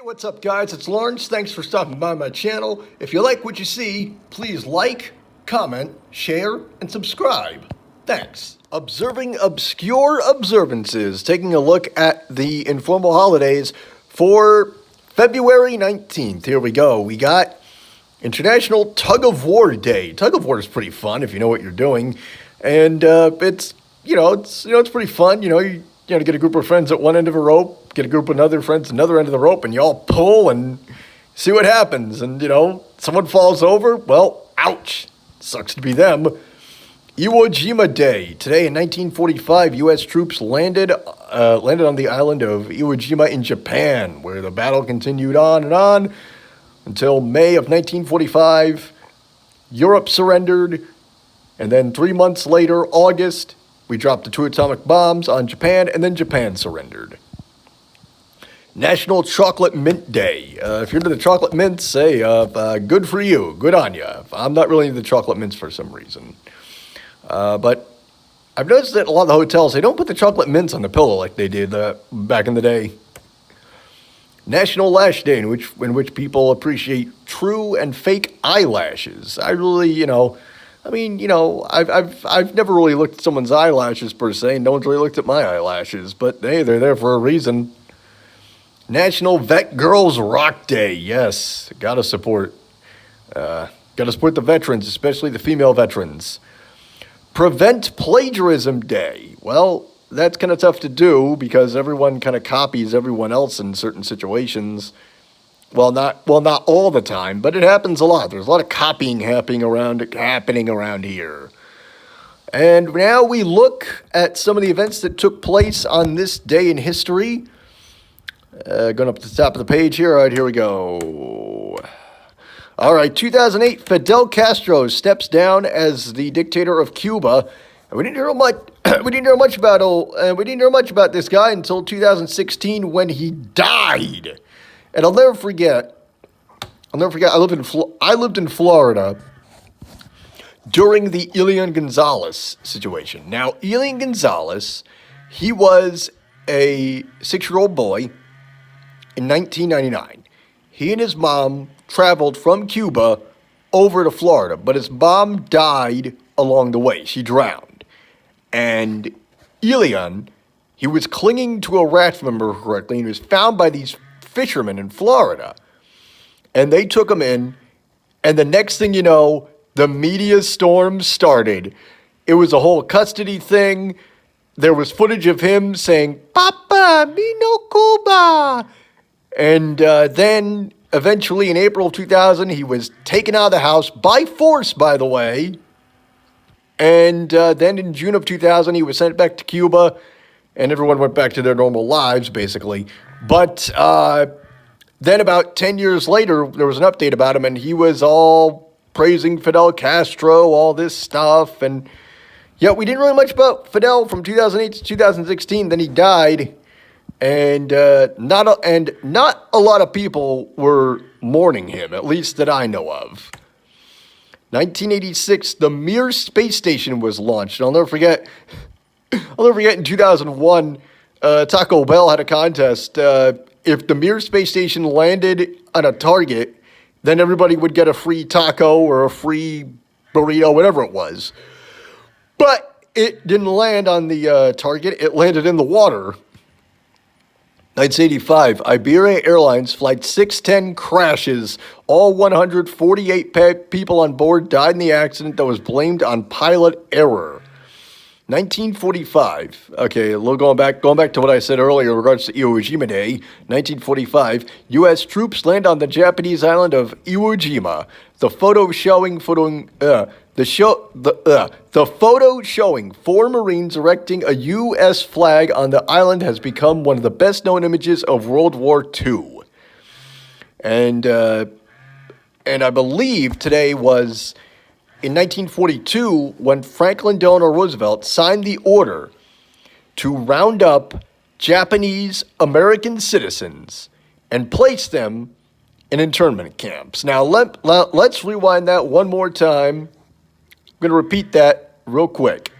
What's up, guys? It's Lawrence. Thanks for stopping by my channel. If you like what you see, please like, comment, share, and subscribe. Thanks. Observing obscure observances, taking a look at the Informal Holidays for February 19th. Here we go. We got International Tug of War Day. Tug of war is pretty fun if you know what you're doing, and it's pretty fun. You get a group of friends at one end of a rope, get a group of other friends at another end of the rope, and you all pull and see what happens. And, someone falls over, well, ouch. Sucks to be them. Iwo Jima Day. Today in 1945, U.S. troops landed on the island of Iwo Jima in Japan, where the battle continued on and on until May of 1945. Europe surrendered, and then 3 months later, August, we dropped the 2 atomic bombs on Japan, and then Japan surrendered. National Chocolate Mint Day. If you're into the chocolate mints, hey, good for you. Good on you. I'm not really into the chocolate mints for some reason. But I've noticed that a lot of the hotels, they don't put the chocolate mints on the pillow like they did back in the day. National Lash Day, in which people appreciate true and fake eyelashes. I really, I've never really looked at someone's eyelashes per se. No one's really looked at my eyelashes, but hey, they're there for a reason. National Vet Girls Rock Day. Yes, gotta support the veterans, especially the female veterans. Prevent Plagiarism Day. Well, that's kind of tough to do because everyone kind of copies everyone else in certain situations. Well, not all the time, but it happens a lot. There's a lot of copying happening around here. And now we look at some of the events that took place on this day in history. Going up to the top of the page here. All right, here we go. All right, 2008, Fidel Castro steps down as the dictator of Cuba. And we didn't hear much. We didn't hear much about this guy until 2016 when he died. And I'll never forget. I lived in Florida during the Elian Gonzalez situation. Now, Elian Gonzalez, he was a 6-year-old boy in 1999. He and his mom traveled from Cuba over to Florida, but his mom died along the way. She drowned. And Elian, he was clinging to a raft, if I remember correctly, and he was found by these fishermen in Florida. And they took him in, and the next thing you know, the media storm started. It was a whole custody thing. There was footage of him saying, "Papa, me no Cuba." And then eventually in April of 2000, he was taken out of the house by force, by the way. And then in June of 2000, he was sent back to Cuba, and everyone went back to their normal lives, basically. But then about 10 years later, there was an update about him, and he was all praising Fidel Castro, all this stuff. And yeah, we didn't really much about Fidel from 2008 to 2016. Then he died. And not a lot of people were mourning him, at least that I know of. 1986, the Mir space station was launched. I'll never forget in 2001, Taco Bell had a contest. If the Mir space station landed on a target, then everybody would get a free taco or a free burrito, whatever it was. But it didn't land on the target. It landed in the water. 1985, Iberia Airlines Flight 610 crashes. All 148 people on board died in the accident that was blamed on pilot error. 1945, okay, going back to what I said earlier in regards to Iwo Jima Day. 1945, U.S. troops land on the Japanese island of Iwo Jima. The photo showing 4 Marines erecting a U.S. flag on the island has become one of the best-known images of World War II. And I believe today was in 1942 when Franklin Delano Roosevelt signed the order to round up Japanese American citizens and place them in internment camps. Now, let's rewind that one more time. I'm going to repeat that real quick.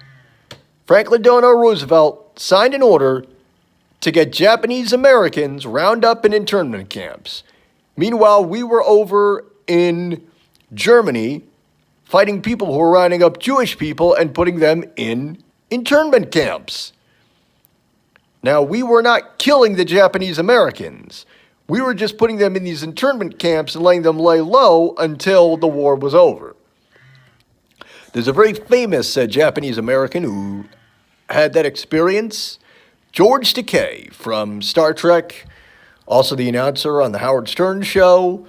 Franklin Delano Roosevelt signed an order to get Japanese Americans round up in internment camps. Meanwhile, we were over in Germany fighting people who were rounding up Jewish people and putting them in internment camps. Now, we were not killing the Japanese Americans. We were just putting them in these internment camps and letting them lay low until the war was over. There's a very famous Japanese American who had that experience, George Takei from Star Trek, also the announcer on the Howard Stern show,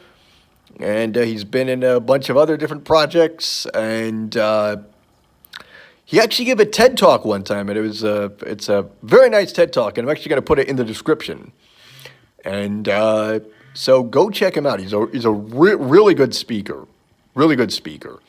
and he's been in a bunch of other different projects, and he actually gave a TED Talk one time, and it's a very nice TED Talk, and I'm actually going to put it in the description. And so go check him out. He's a really good speaker, really good speaker.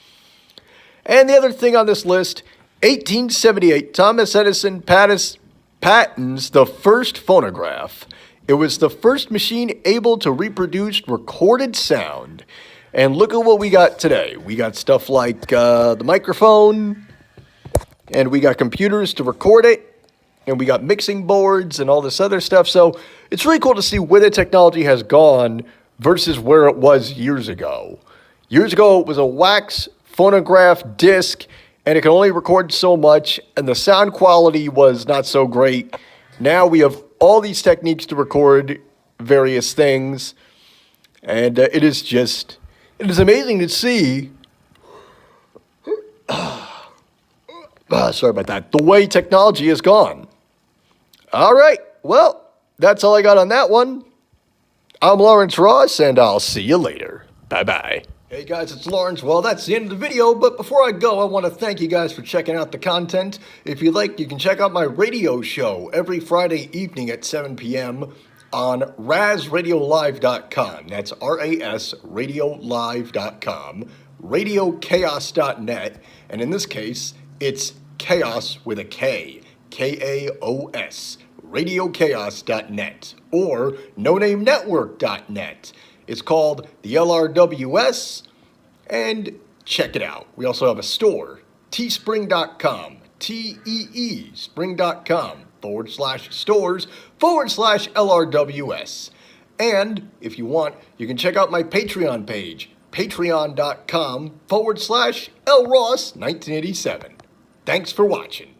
And the other thing on this list, 1878, Thomas Edison patents the first phonograph. It was the first machine able to reproduce recorded sound. And look at what we got today. We got stuff like the microphone, and we got computers to record it, and we got mixing boards and all this other stuff. So it's really cool to see where the technology has gone versus where it was years ago. Years ago, it was a wax phonograph disc, and it can only record so much, and the sound quality was not so great. Now we have all these techniques to record various things, and it is amazing to see. Sorry about that. The way technology has gone. All right, well, that's all I got on that one. I'm Lawrence Ross, and I'll see you later. Bye-bye. Hey guys, it's Lawrence. Well, that's the end of the video, but before I go, I want to thank you guys for checking out the content. If you like, you can check out my radio show every Friday evening at 7 p.m. on rasradiolive.com. That's R-A-S radiolive.com, radiochaos.net, and in this case, it's chaos with a K, K-A-O-S, radiochaos.net, or nonamenetwork.net. It's called the LRWS, and check it out. We also have a store, teespring.com, T-E-E, spring.com/stores/LRWS. And if you want, you can check out my Patreon page, patreon.com/LRoss1987. Thanks for watching.